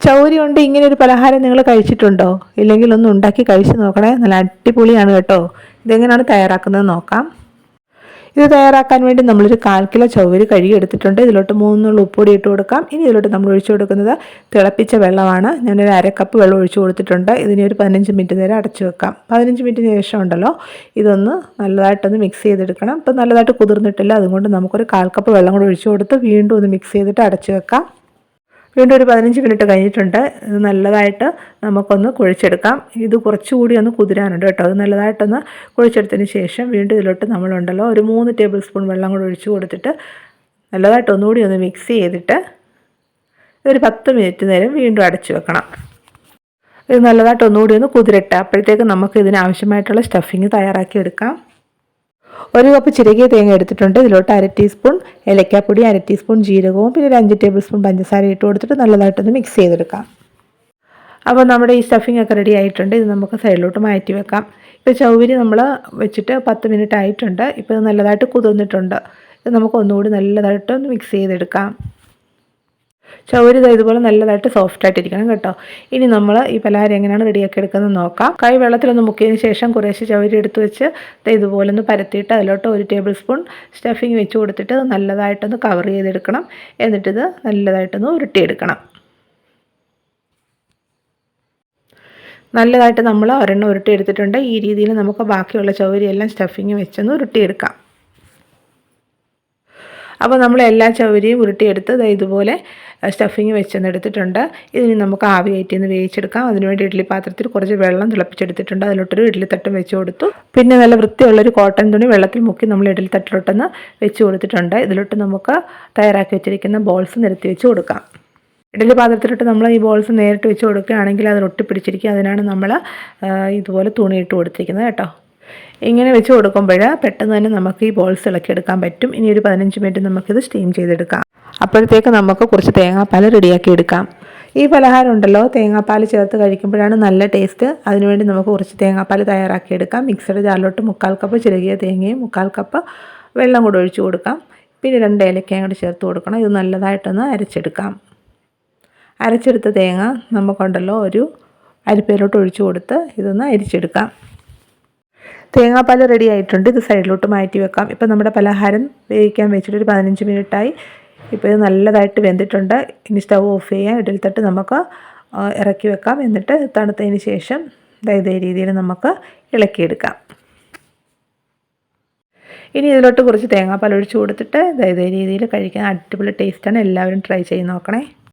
ചൗരി കൊണ്ട് ഇങ്ങനെ ഒരു പലഹാരം നിങ്ങൾ കഴിച്ചിട്ടുണ്ടോ? ഇല്ലെങ്കിൽ ഒന്ന് ഉണ്ടാക്കി കഴിച്ച് നോക്കണേ, നല്ല അടിപൊളിയാണ് കേട്ടോ. ഇതെങ്ങനെയാണ് തയ്യാറാക്കുന്നത് നോക്കാം. ഇത് തയ്യാറാക്കാൻ വേണ്ടി നമ്മളൊരു 1/4 കിലോ ചൗവരി കഴുകി എടുത്തിട്ടുണ്ട്. ഇതിലോട്ട് 3 നുള്ളി ഉപ്പുപൊടി ഇട്ട് കൊടുക്കാം. ഇനി ഇതിലോട്ട് നമ്മൾ ഒഴിച്ചു കൊടുക്കുന്നത് തിളപ്പിച്ച വെള്ളമാണ്. ഞാനൊരു 1/2 കപ്പ് വെള്ളം ഒഴിച്ചു കൊടുത്തിട്ടുണ്ട്. ഇതിനെ ഒരു 15 മിനിറ്റ് നേരം അടച്ചു വെക്കാം. 15 മിനിറ്റിന് ശേഷം ഉണ്ടല്ലോ ഇതൊന്ന് നല്ലതായിട്ടൊന്ന് മിക്സ് ചെയ്തെടുക്കണം. ഇപ്പം നല്ലതായിട്ട് കുതിർന്നിട്ടില്ല, അതുകൊണ്ട് നമുക്കൊരു 1/4 കപ്പ് വെള്ളം കൂടി ഒഴിച്ചു കൊടുത്ത് വീണ്ടും ഒന്ന് മിക്സ് ചെയ്തിട്ട് അടച്ചു വെക്കാം. വീണ്ടും ഒരു 15 മിനിറ്റ് കഴിഞ്ഞിട്ടുണ്ട്. ഇത് നല്ലതായിട്ട് നമുക്കൊന്ന് കുഴച്ചെടുക്കാം. ഇത് കുറച്ചുകൂടി ഒന്ന് കുതിരാനുണ്ട് കേട്ടോ. അത് നല്ലതായിട്ടൊന്ന് കുഴച്ചെടുത്തതിന് ശേഷം വീണ്ടും ഇതിലോട്ട് നമ്മളുണ്ടല്ലോ ഒരു 3 ടേബിൾ സ്പൂൺ വെള്ളം കൂടി ഒഴിച്ച് കൊടുത്തിട്ട് നല്ലതായിട്ട് ഒന്നുകൂടി ഒന്ന് മിക്സ് ചെയ്തിട്ട് ഒരു 10 മിനിറ്റ് നേരം വീണ്ടും അടച്ചു വെക്കണം. ഇത് നല്ലതായിട്ട് ഒന്നുകൂടി ഒന്ന് കുതിരട്ടെ. അപ്പോഴത്തേക്ക് നമുക്ക് ഇതിനാവശ്യമായിട്ടുള്ള സ്റ്റഫിങ് തയ്യാറാക്കി എടുക്കാം. 1 കപ്പ് ചിരകിയ തേങ്ങ എടുത്തിട്ടുണ്ട്. ഇതിലോട്ട് 1/2 ടീസ്പൂൺ ഏലക്കാപ്പൊടി, 1/2 ടീസ്പൂൺ ജീരകവും പിന്നെ ഒരു 5 ടേബിൾ സ്പൂൺ പഞ്ചസാര ഇട്ട് കൊടുത്തിട്ട് നല്ലതായിട്ടൊന്ന് മിക്സ് ചെയ്തെടുക്കാം. അപ്പോൾ നമ്മുടെ ഈ സ്റ്റഫിംഗ് ഒക്കെ റെഡി ആയിട്ടുണ്ട്. ഇത് നമുക്ക് സൈഡിലോട്ട് മാറ്റി വെക്കാം. ഇപ്പോൾ ചൗവരി നമ്മൾ വെച്ചിട്ട് 10 മിനിറ്റ് ആയിട്ടുണ്ട്. ഇപ്പോൾ ഇത് നല്ലതായിട്ട് കുതിർന്നിട്ടുണ്ട്. ഇത് നമുക്ക് ഒന്നുകൂടി നല്ലതായിട്ടൊന്ന് മിക്സ് ചെയ്തെടുക്കാം. ചൗവരി ഇതുപോലെ നല്ലതായിട്ട് സോഫ്റ്റായിട്ടിരിക്കണം കേട്ടോ. ഇനി നമ്മൾ ഈ പലഹാരം എങ്ങനെയാണ് റെഡിയാക്കി എടുക്കുന്നത് നോക്കാം. കൈ വെള്ളത്തിലൊന്ന് മുക്കിയതിന് ശേഷം കുറേശ്ശെ ചൗവരി എടുത്ത് വെച്ച് ഇതുപോലെ ഒന്ന് പരത്തിയിട്ട് അതിലോട്ട് 1 ടേബിൾ സ്പൂൺ സ്റ്റഫിങ് വെച്ച് കൊടുത്തിട്ട് നല്ലതായിട്ടൊന്ന് കവർ ചെയ്തെടുക്കണം. എന്നിട്ടിത് നല്ലതായിട്ടൊന്ന് ഉരുട്ടിയെടുക്കണം. നല്ലതായിട്ട് നമ്മൾ ഒരെണ്ണം ഉരുട്ടിയെടുത്തിട്ടുണ്ട്. ഈ രീതിയിൽ നമുക്ക് ബാക്കിയുള്ള ചൗവരി എല്ലാം സ്റ്റഫിങ് വെച്ചൊന്ന് ഉരുട്ടിയെടുക്കാം. അപ്പോൾ നമ്മൾ എല്ലാ ചൗവരിയും ഉരുട്ടിയെടുത്ത് ഇതുപോലെ സ്റ്റഫിങ് വെച്ചെന്നെടുത്തിട്ടുണ്ട്. ഇതിന് നമുക്ക് ആവി കയറ്റിയൊന്ന് വേവിച്ചെടുക്കാം. അതിനുവേണ്ടി ഇഡ്ഡലി പാത്രത്തിൽ കുറച്ച് വെള്ളം തിളപ്പിച്ചെടുത്തിട്ടുണ്ട്. അതിലോട്ടൊരു ഇഡ്ഡലി തട്ടും വെച്ച് കൊടുത്തു. പിന്നെ നല്ല വൃത്തിയുള്ളൊരു കോട്ടൺ തുണി വെള്ളത്തിൽ മുക്കി നമ്മൾ ഇഡ്ഡലി തട്ടിലോട്ടൊന്ന് വെച്ച് കൊടുത്തിട്ടുണ്ട്. ഇതിലോട്ട് നമുക്ക് തയ്യാറാക്കി വെച്ചിരിക്കുന്ന ബോൾസ് നിരത്തി വെച്ച് കൊടുക്കാം. ഇഡ്ഡലി പാത്രത്തിലിട്ട് നമ്മൾ ഈ ബോൾസ് നേരിട്ട് വെച്ച് കൊടുക്കുകയാണെങ്കിൽ അത് ഒട്ടിപ്പിടിച്ചിരിക്കും. അതിനാണ് നമ്മൾ ഇതുപോലെ തുണി ഇട്ട് കൊടുത്തിരിക്കുന്നത് കേട്ടോ. ഇങ്ങനെ വെച്ച് കൊടുക്കുമ്പോൾ പെട്ടെന്ന് തന്നെ നമുക്ക് ഈ ബോൾസ് ഇളക്കിയെടുക്കാൻ പറ്റും. ഇനി ഒരു 15 മിനിറ്റ് നമുക്കിത് സ്റ്റീം ചെയ്തെടുക്കാം. അപ്പോഴത്തേക്ക് നമുക്ക് കുറച്ച് തേങ്ങാപ്പാൽ റെഡിയാക്കി എടുക്കാം. ഈ പലഹാരം ഉണ്ടല്ലോ തേങ്ങാപ്പാൽ ചേർത്ത് കഴിക്കുമ്പോഴാണ് നല്ല ടേസ്റ്റ്. അതിനുവേണ്ടി നമുക്ക് കുറച്ച് തേങ്ങാപ്പാൽ തയ്യാറാക്കിയെടുക്കാം. മിക്സഡ് ജാറിലോട്ട് 1/4 കപ്പ് ചിരകിയ തേങ്ങയും 1/4 കപ്പ് വെള്ളം കൂടെ ഒഴിച്ച് കൊടുക്കാം. പിന്നെ 2 ഏലക്കയും കൂടി ചേർത്ത് കൊടുക്കണം. ഇത് നല്ലതായിട്ടൊന്ന് അരച്ചെടുക്കാം. അരച്ചെടുത്ത തേങ്ങ നമുക്കുണ്ടല്ലോ ഒരു അരിപ്പയിലോട്ട് ഒഴിച്ച് കൊടുത്ത് ഇതൊന്ന് അരിച്ചെടുക്കാം. തേങ്ങാപ്പാൽ റെഡി ആയിട്ടുണ്ട്. ഇത് സൈഡിലോട്ട് മാറ്റി വെക്കാം. ഇപ്പോൾ നമ്മുടെ പലഹാരം വേവിക്കാൻ വെച്ചിട്ടൊരു 15 മിനിറ്റായി. ഇപ്പോൾ ഇത് നല്ലതായിട്ട് വെന്തിട്ടുണ്ട്. ഇനി സ്റ്റൗ ഓഫ് ചെയ്യാം. ഇഡ്ഡലി തട്ട് നമുക്ക് ഇറക്കി വെക്കാം. എന്നിട്ട് തണുത്തതിന് ശേഷം ഇതേ രീതിയിൽ നമുക്ക് ഇളക്കിയെടുക്കാം. ഇനി ഇതിലോട്ട് കുറച്ച് തേങ്ങാപ്പാൽ ഒഴിച്ച് കൊടുത്തിട്ട് ഇതേ രീതിയിൽ കഴിക്കാൻ അടിപൊളി ടേസ്റ്റാണ്. എല്ലാവരും ട്രൈ ചെയ്ത് നോക്കണേ.